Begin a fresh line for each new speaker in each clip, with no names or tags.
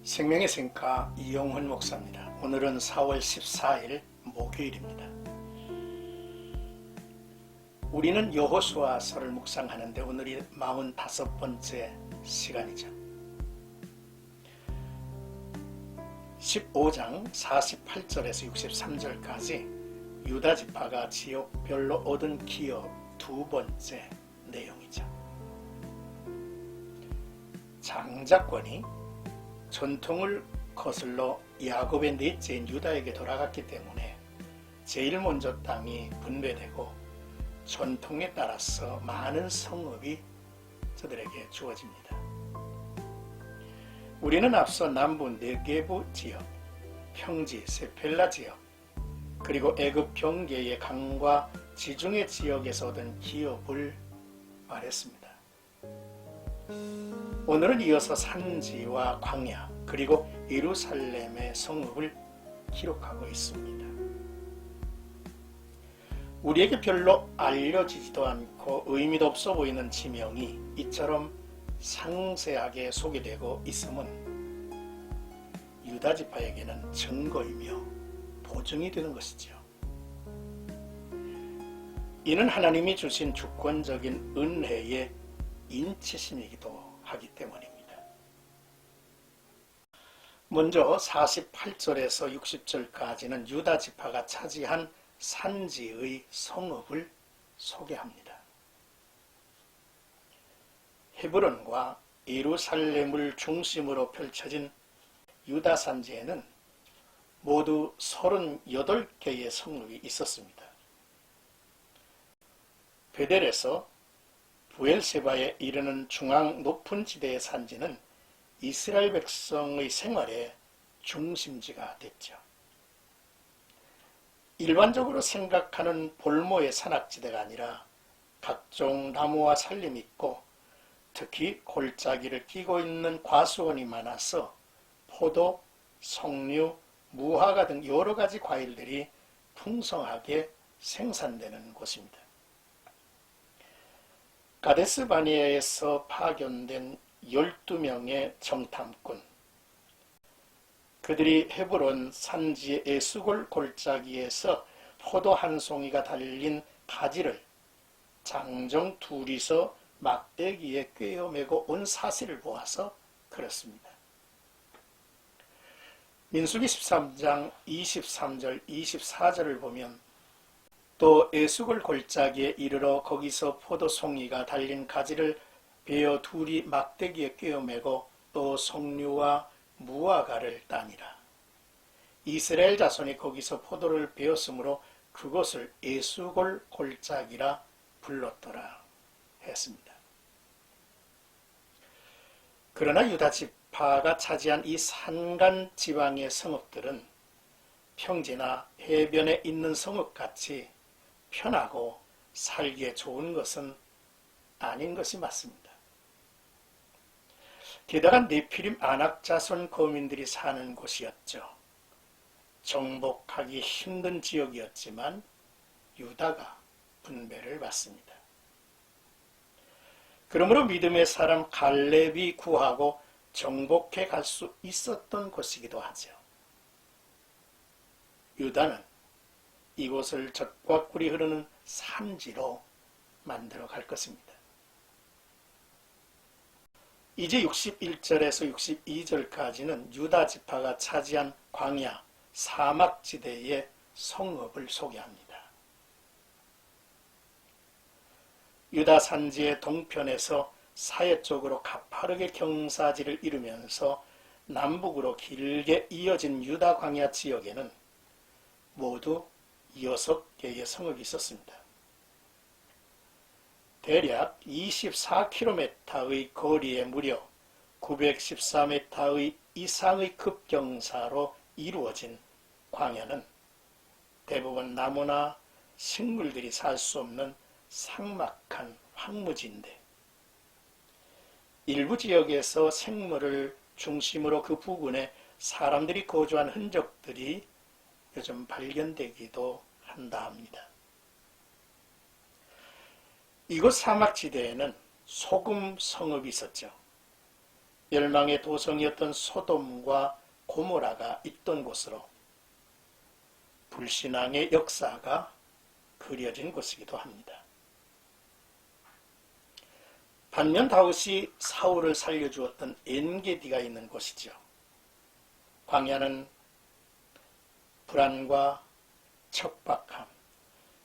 생명의 생가 이용훈 목사입니다. 오늘은 4월 14일 목요일입니다. 우리는 여호수아서를 묵상하는데 오늘이 45번째 시간이죠. 15장 48절에서 63절까지 유다 지파가 지역별로 얻은 기업 두 번째 내용이죠. 장자권이 전통을 거슬러 야곱의 넷째인 유다에게 돌아갔기 때문에 제일 먼저 땅이 분배되고 전통에 따라서 많은 성읍이 저들에게 주어집니다. 우리는 앞서 남부 네게부 지역, 평지 세펠라 지역, 그리고 애굽 경계의 강과 지중해 지역에서 얻은 기업을 말했습니다. 오늘은 이어서 산지와 광야 그리고 예루살렘의 성읍을 기록하고 있습니다. 우리에게 별로 알려지지도 않고 의미도 없어 보이는 지명이 이처럼 상세하게 소개되고 있음은 유다 지파에게는 증거이며 보증이 되는 것이죠. 이는 하나님이 주신 주권적인 은혜의 인치심이기도 하기 때문입니다. 먼저 48절에서 60절까지는 유다 지파가 차지한 산지의 성읍을 소개합니다. 헤브론과 예루살렘을 중심으로 펼쳐진 유다 산지에는 모두 38개의 성읍이 있었습니다. 베델에서 부엘세바에 이르는 중앙 높은 지대의 산지는 이스라엘 백성의 생활의 중심지가 됐죠. 일반적으로 생각하는 볼모의 산악지대가 아니라 각종 나무와 산림이 있고 특히 골짜기를 끼고 있는 과수원이 많아서 포도, 석류, 무화과 등 여러 가지 과일들이 풍성하게 생산되는 곳입니다. 가데스 바네아에서 파견된 12명의 정탐꾼, 그들이 헤브론 산지의 에스골 골짜기에서 포도 한 송이가 달린 가지를 장정 둘이서 막대기에 꿰어매고 온 사실을 보아서 그렇습니다. 민수기 13장 23절 24절을 보면 또 에스골 골짜기에 이르러 거기서 포도송이가 달린 가지를 베어 둘이 막대기에 꿰어매고 또 석류와 무화과를 따니라. 이스라엘 자손이 거기서 포도를 베었으므로 그곳을 에스골 골짜기라 불렀더라 했습니다. 그러나 유다 지파가 차지한 이 산간 지방의 성읍들은 평지나 해변에 있는 성읍같이 편하고 살기에 좋은 것은 아닌 것이 맞습니다. 게다가 네피림 아낙 자손 거민들이 사는 곳이었죠. 정복하기 힘든 지역이었지만 유다가 분배를 받습니다. 그러므로 믿음의 사람 갈렙이 구하고 정복해 갈 수 있었던 곳이기도 하죠. 유다는 이곳을 젖과 꿀이 흐르는 산지로 만들어 갈 것입니다. 이제 61절에서 62절까지는 유다 지파가 차지한 광야, 사막지대의 성읍을 소개합니다. 유다 산지의 동편에서 사해 쪽으로 가파르게 경사지를 이루면서 남북으로 길게 이어진 유다 광야 지역에는 모두 6개의 성읍이 있었습니다. 대략 24km의 거리에 무려 914m의 이상의 급경사로 이루어진 광야는 대부분 나무나 식물들이 살 수 없는 삭막한 황무지인데 일부 지역에서 생물을 중심으로 그 부근에 사람들이 거주한 흔적들이 요즘 발견되기도 한다 합니다. 이곳 사막지대에는 소금 성읍이 있었죠. 멸망의 도성이었던 소돔과 고모라가 있던 곳으로 불신앙의 역사가 그려진 곳이기도 합니다. 반면 다윗이 사울을 살려주었던 엔게디가 있는 곳이죠. 광야는 불안과 척박함,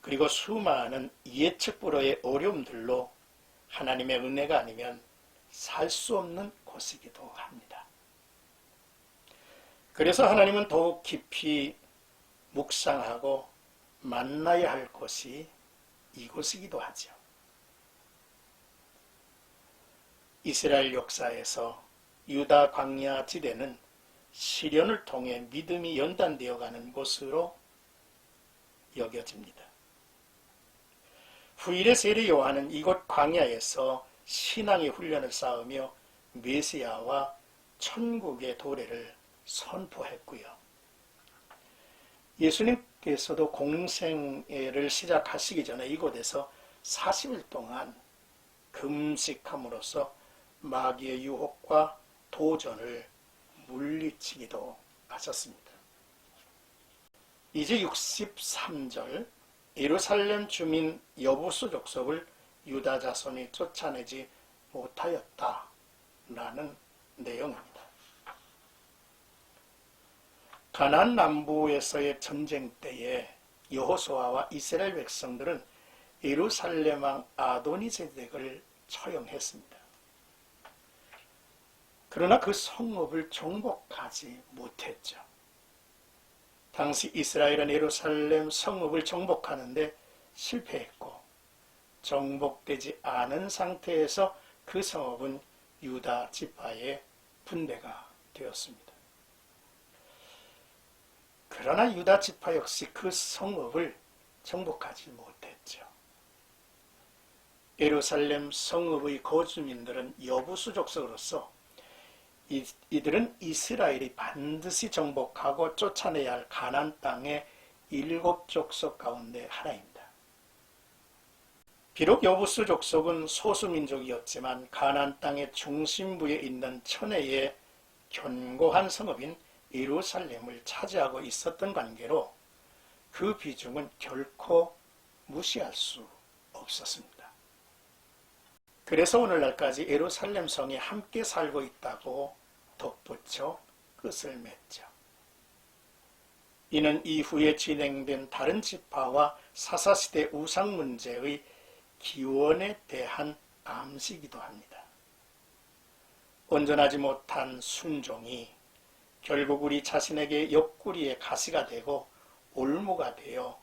그리고 수많은 예측 불허의 어려움들로 하나님의 은혜가 아니면 살 수 없는 곳이기도 합니다. 그래서 하나님은 더욱 깊이 묵상하고 만나야 할 곳이 이곳이기도 하죠. 이스라엘 역사에서 유다 광야 지대는 시련을 통해 믿음이 연단되어 가는 곳으로 여겨집니다. 후일의 세례 요한은 이곳 광야에서 신앙의 훈련을 쌓으며 메시아와 천국의 도래를 선포했고요. 예수님께서도 공생애를 시작하시기 전에 이곳에서 40일 동안 금식함으로써 마귀의 유혹과 도전을 물리치기도 하셨습니다. 이제 63절 예루살렘 주민 여부수 족속을 유다 자손이 쫓아내지 못하였다라는 내용입니다. 가나안 남부에서의 전쟁 때에 여호수아와 이스라엘 백성들은 예루살렘 왕 아도니세덱을 처형했습니다. 그러나 그 성읍을 정복하지 못했죠. 당시 이스라엘은 예루살렘 성읍을 정복하는데 실패했고 정복되지 않은 상태에서 그 성읍은 유다 지파의 분배가 되었습니다. 그러나 유다 지파 역시 그 성읍을 정복하지 못했죠. 예루살렘 성읍의 거주민들은 여부수 족속으로서 이들은 이스라엘이 반드시 정복하고 쫓아내야 할 가나안 땅의 7족속 가운데 하나입니다. 비록 여부수 족속은 소수민족이었지만 가나안 땅의 중심부에 있는 천혜의 견고한 성읍인 예루살렘을 차지하고 있었던 관계로 그 비중은 결코 무시할 수 없었습니다. 그래서 오늘날까지 예루살렘 성이 함께 살고 있다고 덧붙여 끝을 맺죠. 이는 이후에 진행된 다른 지파와 사사시대 우상 문제의 기원에 대한 암시이기도 합니다. 온전하지 못한 순종이 결국 우리 자신에게 옆구리의 가시가 되고 올무가 되어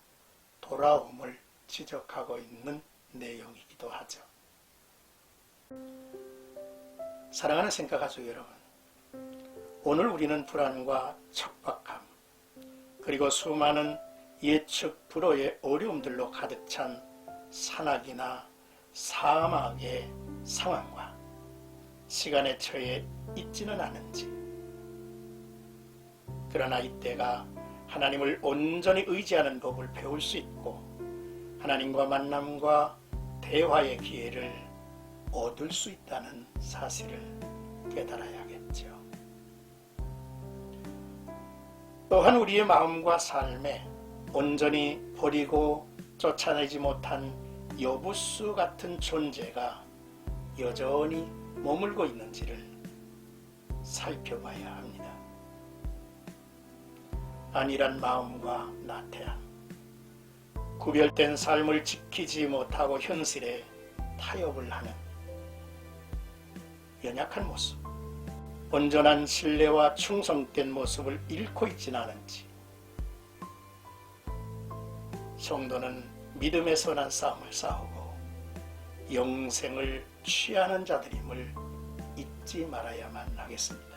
돌아옴을 지적하고 있는 내용이기도 하죠. 사랑하는 생각가족 여러분, 오늘 우리는 불안과 척박함, 그리고 수많은 예측 불허의 어려움들로 가득 찬 산악이나 사막의 상황과 시간에 처해 있지는 않은지, 그러나 이때가 하나님을 온전히 의지하는 법을 배울 수 있고 하나님과 만남과 대화의 기회를 얻을 수 있다는 사실을 깨달아야겠죠. 또한 우리의 마음과 삶에 온전히 버리고 쫓아내지 못한 여부수 같은 존재가 여전히 머물고 있는지를 살펴봐야 합니다. 안일한 마음과 나태함, 구별된 삶을 지키지 못하고 현실에 타협을 하는 연약한 모습, 온전한 신뢰와 충성된 모습을 잃고 있지는 않은지, 성도는 믿음의 선한 싸움을 싸우고 영생을 취하는 자들임을 잊지 말아야만 하겠습니다.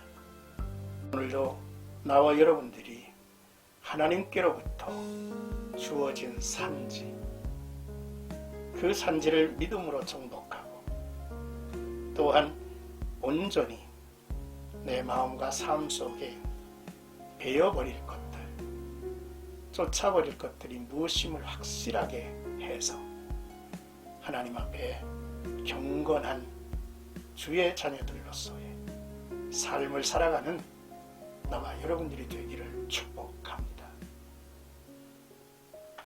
오늘도 나와 여러분들이 하나님께로부터 주어진 산지, 그 산지를 믿음으로 정복하고 또한 온전히 내 마음과 삶 속에 베어버릴 것들, 쫓아버릴 것들이 무엇임을 확실하게 해서 하나님 앞에 경건한 주의 자녀들로서의 삶을 살아가는 나와 여러분들이 되기를 축복합니다.